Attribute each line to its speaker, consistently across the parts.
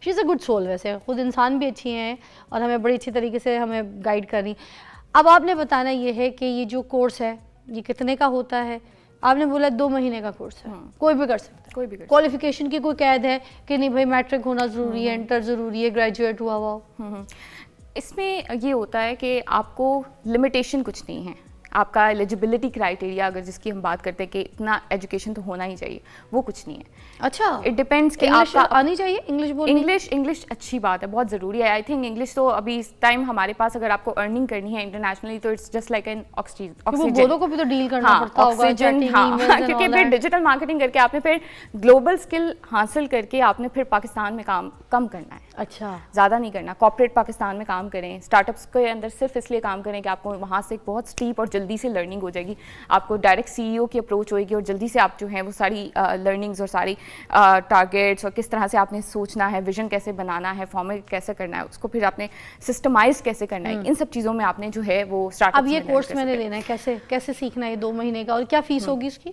Speaker 1: She is a good civil, ویسے خود انسان بھی اچھی ہیں اور ہمیں بڑی اچھی طریقے سے ہمیں گائیڈ کر رہی. اب آپ نے بتانا یہ ہے کہ یہ جو کورس ہے یہ کتنے کا ہوتا ہے؟ آپ نے بولا 2 مہینے کا کورس ہے, کوئی بھی کر سکتا ہے,
Speaker 2: کوئی بھی کر سکتا
Speaker 1: کوالیفیکیشن کی کوئی قید ہے کہ نہیں بھائی میٹرک ہونا ضروری ہے, انٹر ضروری ہے, گریجویٹ ہوا ہوا ہو؟
Speaker 2: اس میں یہ ہوتا ہے کہ آپ کو لمیٹیشن کچھ نہیں ہے. آپ کا ایلیجبلٹی کرائٹیریا اگر جس کی ہم بات کرتے ہیں کہ اتنا ایجوکیشن تو ہونا ہی چاہیے, وہ کچھ نہیں ہے.
Speaker 1: اچھا,
Speaker 2: اٹ ڈپینڈس کہ آپ
Speaker 1: کا آنی چاہیے انگلش بولنی.
Speaker 2: انگلش اچھی بات ہے, بہت ضروری ہے. آئی تھنک انگلش تو ابھی اس ٹائم ہمارے پاس اگر آپ کو ارننگ کرنی ہے انٹرنیشنلی تو it's just like an oxygen.
Speaker 1: بوروں کو بھی تو ڈیل کرنا پڑتا ہوگا,
Speaker 2: آکسیجن, کیونکہ پھر ڈیجیٹل مارکیٹنگ کر کے آپ نے پھر گلوبل اسکل حاصل کر کے آپ نے پھر پاکستان میں کام کم کرنا ہے.
Speaker 1: اچھا,
Speaker 2: زیادہ نہیں کرنا. کارپوریٹ پاکستان میں کام کریں, اسٹارٹ اپس کے اندر صرف اس لیے کام کریں کہ آپ کو وہاں سے بہت اسٹیپ اور جلدی سے لرننگ ہو جائے گی. آپ کو ڈائریکٹ سی ای او کی اپروچ ہوئے گی اور جلدی سے آپ جو ہیں وہ ساری لرننگز اور ساری ٹارگیٹس اور کس طرح سے آپ نے سوچنا ہے, ویژن کیسے بنانا ہے, فارمیٹ کیسے کرنا ہے, اس کو پھر آپ نے سسٹمائز کیسے کرنا ہے, ان سب چیزوں میں آپ نے جو ہے وہ اسٹارٹ اپ.
Speaker 1: اب یہ کورس میں نے لینا ہے, کیسے سیکھنا ہے 2 مہینے کا, اور کیا فیس ہوگی اس کی؟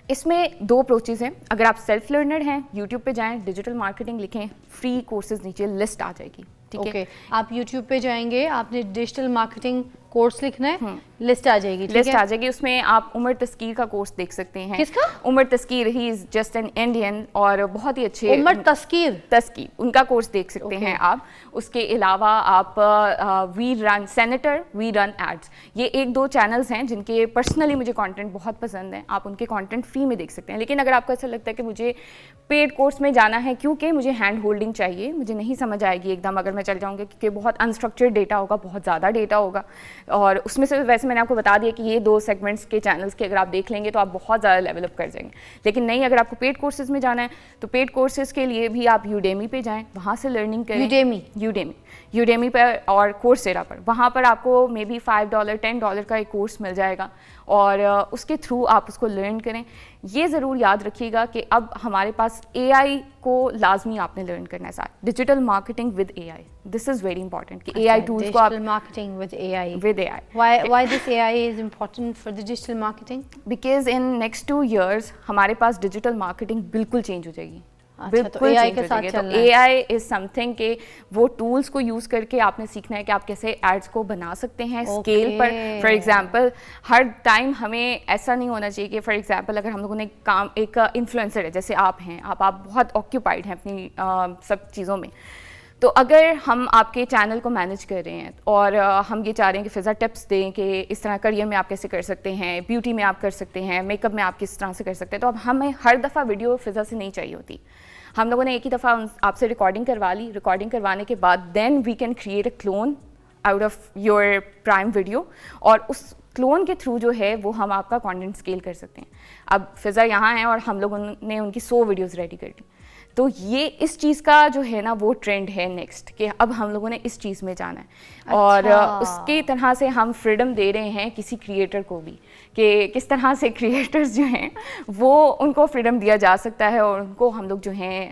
Speaker 2: اس میں 2 اپروچز ہیں. اگر آپ سیلف لرنر ہیں, یوٹیوب پہ جائیں, ڈیجیٹل مارکیٹنگ لکھیں, فری کورسز نیچے لسٹ آ جائے گی. ٹھیک ہے,
Speaker 1: آپ یوٹیوب پہ جائیں گے, آپ نے ڈیجیٹل مارکیٹنگ کورس لکھنا ہے, لسٹ آ جائے گی.
Speaker 2: لسٹ آ جائے گی. اس میں آپ عمر تسکیر کا کورس دیکھ سکتے ہیں.
Speaker 1: کس کا؟
Speaker 2: عمر تسکیر, ہی از جسٹ این انڈین اور بہت ہی اچھے.
Speaker 1: عمر تسکیر,
Speaker 2: ان کا کورس دیکھ سکتے ہیں آپ. اس کے علاوہ آپ وی رن سینیٹر, وی رن ایڈس, یہ 1-2 چینلز ہیں جن کے پرسنلی مجھے کانٹینٹ بہت پسند ہیں. آپ ان کے کانٹینٹ فری میں دیکھ سکتے ہیں. لیکن اگر آپ کو ایسا لگتا ہے کہ مجھے پیڈ کورس میں جانا ہے کیونکہ مجھے ہینڈ ہولڈنگ چاہیے, مجھے نہیں سمجھ آئے گی ایک دم اگر میں چل جاؤں گی, کیونکہ بہت انسٹرکچرڈ ڈیٹا ہوگا, بہت زیادہ ڈیٹا ہوگا, اور اس میں سے ویسے میں نے آپ کو بتا دیا کہ یہ 2 سیگمنٹس کے چینلز کے اگر آپ دیکھ لیں گے تو آپ بہت زیادہ لیول اپ کر جائیں گے. لیکن نہیں, اگر آپ کو پیڈ کورسز میں جانا ہے تو پیڈ کورسز کے لیے بھی آپ یوڈیمی پہ جائیں, وہاں سے لرننگ کریں. یوڈیمی پر اور کورسیرا پر, وہاں پر آپ کو مے بی $5 $10 کا ایک کورس مل جائے گا, اور اس کے تھرو آپ اس کو لرن کریں. یہ ضرور یاد رکھیے گا کہ اب ہمارے پاس اے آئی کو لازمی آپ نے لرن کرنا ہے ساتھ. Digital marketing with a I, this is very important کہ اے آئی ٹولس کو آپ
Speaker 1: marketing with a I.
Speaker 2: Why
Speaker 1: this AI is important for the digital marketing?
Speaker 2: Because in next 2 years ہمارے پاس ڈیجیٹل مارکیٹنگ بالکل change ہو جائے گی.
Speaker 1: بالکل change ہو جائے گی.
Speaker 2: تو اے آئی از سم تھنگ کہ وہ ٹولس کو یوز کر کے آپ نے سیکھنا ہے کہ آپ کیسے ایڈس کو بنا سکتے ہیں scale per. For example Hare time ہمیں ایسا نہیں ہونا چاہیے کہ فار ایگزامپل اگر ہم لوگوں نے کام, ایک انفلوئنسر ہے جیسے آپ ہیں, آپ بہت آکیوپائڈ ہیں اپنی سب چیزوں میں, تو اگر ہم آپ کے چینل کو مینیج کر رہے ہیں اور ہم یہ چاہ رہے ہیں کہ فضا ٹپس دیں کہ اس طرح کریئر میں آپ کیسے کر سکتے ہیں, بیوٹی میں آپ کر سکتے ہیں, میک اپ میں آپ کس طرح سے کر سکتے ہیں, تو اب ہمیں ہر دفعہ ویڈیو فضا سے نہیں چاہیے ہوتی. ہم لوگوں نے ایک ہی دفعہ آپ سے ریکارڈنگ کروا لی. ریکارڈنگ کروانے کے بعد دین وی کین کریٹ اے کلون out of your prime video, اور اس کلون کے تھرو جو ہے وہ ہم آپ کا کانٹینٹ اسکیل کر سکتے ہیں. اب فضا یہاں ہیں اور ہم لوگوں نے ان کی 100 ویڈیوز ریڈی کر دی. تو یہ اس چیز کا جو ہے نا وہ ٹرینڈ ہے نیکسٹ, کہ اب ہم لوگوں نے اس چیز میں جانا ہے. اور اس کی طرح سے ہم فریڈم دے رہے ہیں کسی کریٹر کو بھی کہ کس طرح سے کریٹرز جو ہیں وہ ان کو فریڈم دیا جا سکتا ہے, اور ان کو ہم لوگ جو ہیں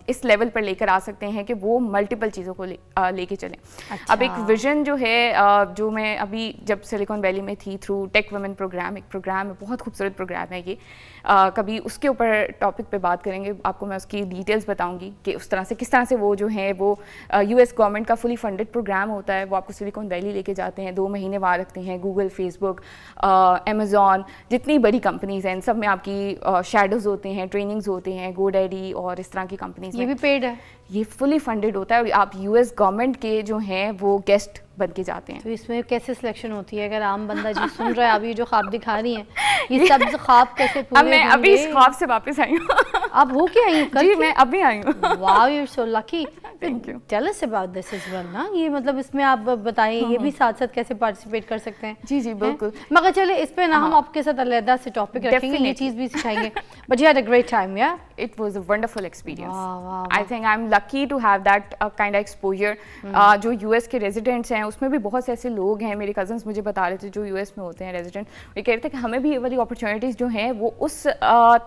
Speaker 2: اس لیول پر لے کر آ سکتے ہیں کہ وہ ملٹیپل چیزوں کو لے کے چلیں. اب ایک ویژن جو ہے, جو میں ابھی جب سلیکون ویلی میں تھی تھرو ٹیک ویمن پروگرام, ایک پروگرام ہے, بہت خوبصورت پروگرام ہے یہ, کبھی اس کے اوپر ٹاپک پہ بات کریں گے, آپ کو میں اس کی ڈیٹیلز بتاؤں گی کہ اس طرح سے کس طرح سے وہ جو ہیں وہ US گورنمنٹ کا فلی فنڈڈ پروگرام ہوتا ہے. وہ آپ کو سلیکون ویلی لے کے جاتے ہیں, 2 مہینے وہاں رکھتے ہیں. گوگل, فیس بک, امیزون, جتنی بڑی کمپنیز ہیں ان سب میں آپ کی شیڈوز ہوتے ہیں, ٹریننگز ہوتے ہیں, گو ڈیڈی اور اس طرح کی کمپنیز.
Speaker 1: یہ بھی پیڈ ہے,
Speaker 2: یہ فلی فنڈڈ ہوتا ہے, اور آپ US گورنمنٹ کے جو ہیں وہ گیسٹ بن کے جاتے ہیں.
Speaker 1: تو اس میں کیسے سلیکشن ہوتی ہے؟ اگر عام بندہ جی سن رہا ہے ابھی جو خواب دکھا رہی ہیں, یہ سب خواب کیسے پورے؟
Speaker 2: اب میں ابھی اس خواب سے واپس آئی ہوں.
Speaker 1: اب ہو کے آئی ہوں؟
Speaker 2: جی میں ابھی آئی ہوں.
Speaker 1: Wow, you are so lucky.
Speaker 2: Thank you.
Speaker 1: Tell us about this is well نا, یہ مطلب اس میں آپ بتائیں یہ بھی ساتھ ساتھ کیسے پارٹیسپیٹ کر سکتے ہیں.
Speaker 2: جی جی بالکل.
Speaker 1: مگر چلے اس پہ نا ہم آپ کے ساتھ علیحدہ سے ٹاپک رکھیں گے, یہ چیز بھی سکھائیں گے. But you had a great time. یا
Speaker 2: It was a wonderful experience. I think I'm lucky to have that kind of exposure. جو US کے ریزیڈنٹس ہیں اس میں بھی بہت سے ایسے لوگ ہیں, میرے کزنس مجھے بتا رہے تھے جو US میں ہوتے ہیں ریزیڈنٹ, وہ کہہ رہے تھے کہ ہمیں بھی یہ والی اپرچونیٹیز جو ہیں وہ اس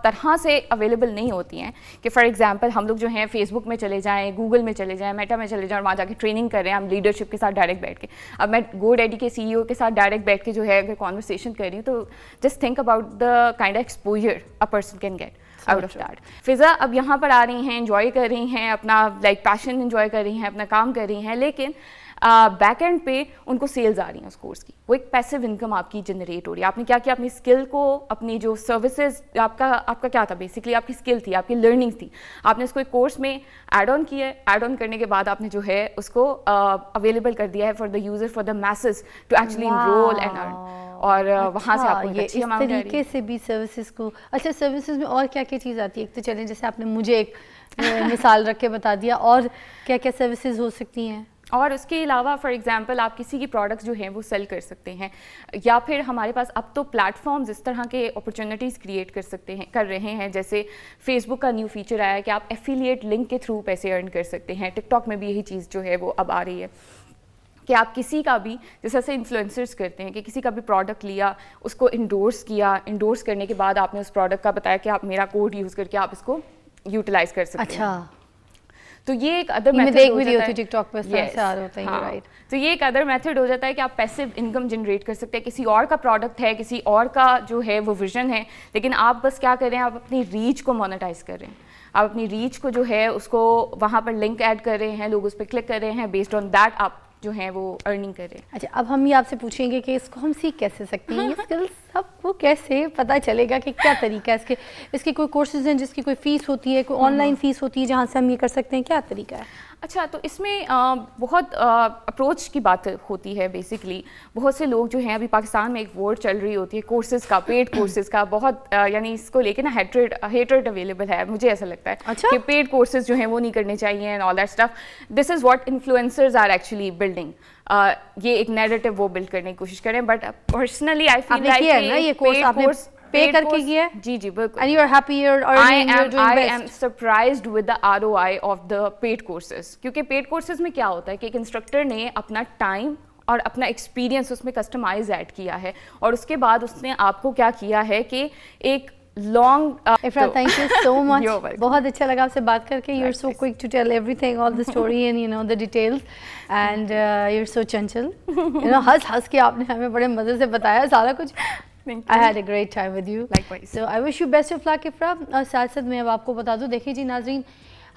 Speaker 2: طرح سے اویلیبل نہیں ہوتی ہیں کہ فار ایگزامپل ہم لوگ جو ہیں فیس بک میں چلے جائیں, گوگل میں چلے جائیں, میٹا میں چلے جائیں اور وہاں جا کے ٹریننگ کر رہے ہیں ہم لیڈرشپ کے ساتھ ڈائریکٹ بیٹھ کے. اب میں گو ڈیڈی کے CEO کے ساتھ ڈائریکٹ بیٹھ کے جو ہے اگر کانورسیشن کر رہی ہوں تو just think about the kind of exposure a person can get. out of that. فضا اب یہاں پر آ رہی ہیں, انجوائے کر رہی ہیں, اپنا لائک پیشن انجوائے کر رہی ہیں, اپنا کام کر رہی ہیں, لیکن بیک اینڈ پہ ان کو سیلز آ رہی ہیں اس کورس کی, وہ ایک پیسو انکم آپ کی جنریٹ ہو رہی ہے. آپ نے کیا کیا, اپنی اسکل کو, اپنی جو سروسز, آپ کا کیا تھا بیسکلی, آپ کی اسکل تھی, آپ کی لرننگ تھی, آپ نے اس کو ایک کورس میں ایڈ آن کیا ہے. ایڈ آن کرنے کے بعد آپ نے جو ہے اس کو اویلیبل کر دیا ہے for the user, for the masses to actually enroll and earn, اور وہاں سے آپ کو اچھی اماؤنٹ آ رہی ہے.
Speaker 1: طریقے سے بھی سروسز کو, اچھا سروسز میں اور کیا کیا چیز آتی ہے؟ ایک تو چلیں جیسے آپ نے مجھے ایک مثال رکھ کے بتا دیا, اور کیا کیا سروسز ہو سکتی ہیں؟ اور
Speaker 2: اس کے علاوہ فار ایگزامپل آپ کسی کی پروڈکٹس جو ہیں وہ سیل کر سکتے ہیں, یا پھر ہمارے پاس اب تو پلیٹ فارمز اس طرح کے اپرچونیٹیز کریٹ کر رہے ہیں, جیسے فیس بک کا نیو فیچر آیا ہے کہ آپ ایفیلیٹ لنک کے تھرو پیسے ارن کر سکتے ہیں. ٹک ٹاک میں بھی یہی چیز جو ہے وہ اب آ رہی ہے کہ آپ کسی کا بھی, جیسے ایسے انفلوئنسرز کرتے ہیں کہ کسی کا بھی پروڈکٹ لیا, اس کو انڈورس کیا, انڈورس کرنے کے بعد آپ نے اس پروڈکٹ کا بتایا کہ آپ میرا کوڈ یوز کر کے آپ اس کو یوٹیلائز کر سکتے ہیں.
Speaker 1: اچھا,
Speaker 2: تو یہ ایک ادر میتھڈ ہو جاتا ہے.
Speaker 1: ٹک ٹاک پہ سے آ رہے ہوتے ہیں, رائٹ.
Speaker 2: تو یہ ایک ادر میتھڈ ہو جاتا ہے کہ آپ پیسو انکم جنریٹ کر سکتے ہیں. کسی اور کا پروڈکٹ ہے, کسی اور کا جو ہے وہ ویژن ہے, لیکن آپ بس کیا کر رہے ہیں, آپ اپنی ریچ کو مونیٹائز کر رہے ہیں. آپ اپنی ریچ کو جو ہے اس کو وہاں پر لنک ایڈ کر رہے ہیں, لوگ اس پہ کلک کر رہے ہیں, بیسڈ آن دیٹ آپ جو ہیں وہ ارننگ کر رہے ہیں.
Speaker 1: اچھا, اب ہم یہ آپ سے پوچھیں گے کہ اس کو ہم سیکھ کیسے سکتے ہیں, یہ اسکلس سب کو کیسے پتہ چلے گا کہ کیا طریقہ ہے اس کے کوئی کورسز ہیں جس کی کوئی فیس ہوتی ہے, کوئی آن لائن فیس ہوتی ہے جہاں سے ہم یہ کر سکتے ہیں, کیا طریقہ ہے؟
Speaker 2: اچھا, تو اس میں بہت اپروچ کی بات ہوتی ہے. بیسکلی بہت سے لوگ جو ہیں, ابھی پاکستان میں ایک ورڈ چل رہی ہوتی ہے کورسز کا, پیڈ کورسز کا, بہت یعنی اس کو لے کے نا ہیٹریٹ اویلیبل ہے. مجھے ایسا لگتا ہے کہ پیڈ کورسز جو ہیں وہ نہیں کرنے چاہیے and all that stuff. This is what influencers are actually building. یہ ایک نیریٹو وہ بلڈ کرنے کی کوشش کریں, but personally I feel like
Speaker 1: یہ کورس آپ نے پے کر کے کیا ہے.
Speaker 2: جی بالکل.
Speaker 1: And you are happy you're earning, you're doing best.
Speaker 2: I am surprised with the ROI of the paid courses. کیونکہ paid courses میں کیا ہوتا ہے کہ ایک انسٹرکٹر نے اپنا ٹائم اور اپنا ایکسپیرینس اس میں کسٹمائز ایڈ کیا ہے, اور اس کے بعد اس نے آپ کو کیا کیا ہے کہ ایک long.
Speaker 1: Ifra, thank you so much. بہت اچھا لگا آپ سے بات کر کے. You're so quick to tell everything, all the story and you know the details, and you're so chanchal. You know, ہنس کے آپ نے ہمیں بڑے مزے سے بتایا سارا کچھ. I had a great time with you.
Speaker 2: Likewise.
Speaker 1: So I wish you best of luck, Ifra. اور ساتھ ساتھ میں اب آپ کو بتا دوں, دیکھیے جی ناظرین,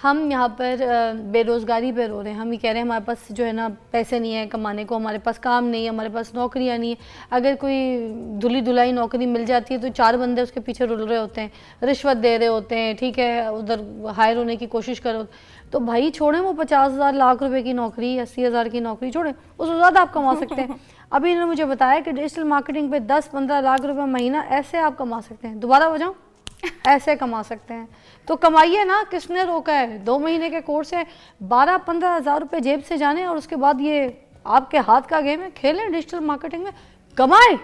Speaker 1: ہم یہاں پر بے روزگاری پہ رو رہے ہیں. ہم یہ کہہ رہے ہیں ہمارے پاس جو ہے نا پیسے نہیں ہیں کمانے کو, ہمارے پاس کام نہیں ہے, ہمارے پاس نوکریاں نہیں ہیں. اگر کوئی دھلی دھلائی نوکری مل جاتی ہے تو 4 بندے اس کے پیچھے رل رہے ہوتے ہیں, رشوت دے رہے ہوتے ہیں, ٹھیک ہے, ادھر ہائر ہونے کی کوشش کرو. تو بھائی چھوڑیں وہ 50,000 لاکھ روپے کی نوکری, 80,000 کی نوکری چھوڑیں, اس سے زیادہ آپ کما سکتے ہیں. ابھی انہوں نے مجھے بتایا کہ ڈیجیٹل مارکیٹنگ پہ 10-15 لاکھ روپے مہینہ ایسے آپ کما سکتے ہیں. دوبارہ بجاؤں, ایسے کما سکتے ہیں. تو کمائیے نا, کس نے روکا ہے؟ 2 مہینے کے کورس ہے, 12-15 ہزار روپے جیب سے جانے, اور اس کے بعد یہ آپ کے ہاتھ کا گیم ہے, کھیلیں ڈیجیٹل مارکیٹنگ میں, کمائیں.